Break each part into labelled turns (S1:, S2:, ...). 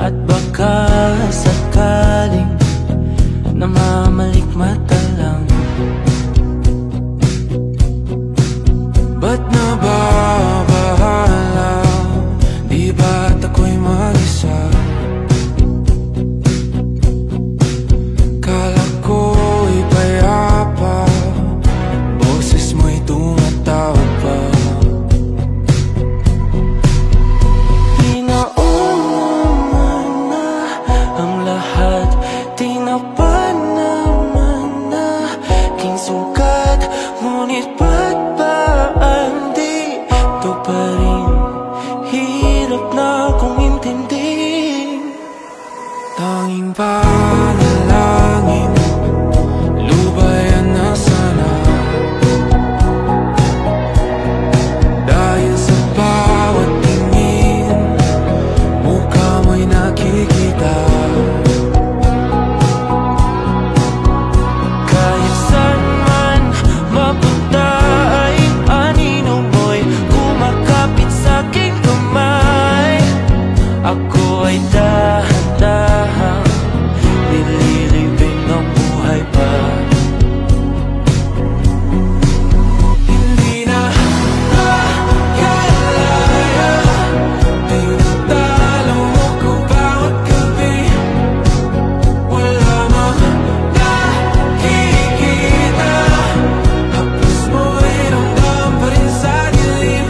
S1: At baka sakaling namamalikmata lang. Ba't nababahala? Di ba't ako'y mag-isa? Kala ko'y payapa, boses mo'y tumatawag pa. Tinaon naman na ang lahat, tinapan naman na king sugat. Ngunit ba't ba andito pa rin? Hirap na kong intindihin. Tanging panalangin, lubayan na sana. Dahil sa bawat tingin, mukha mo'y nakikita. Kahit saan man mapunta ay anino mo'y kumakapit sa aking kamay. Ako ay dahan-dahang nililibing ang buhay pa. Hindi na makalaya, tinatalo mo ko bawat gabi. Wala mang nakikita, haplos mo'y ramdam pa rin sa dilim.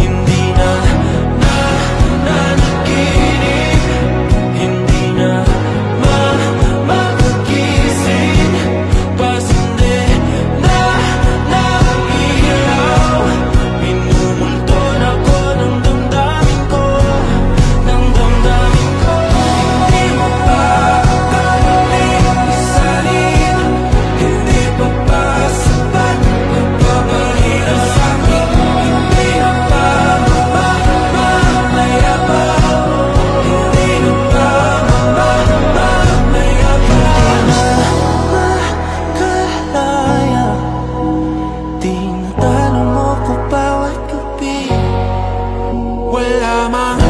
S1: Hindi na nanaginip, hindi na magising. Pasindi na nailaw, minumulton ako ng damdamin ko, ng damdamin ko. Hindi mo pa akalaing isalin, hindi pa ba sapat magpapahirap sa'kin? Hindi na ba mamamayabang? Hindi na ba mamamayabang? Makalaya, tinatalo mo ko bawat gabi. Wala mang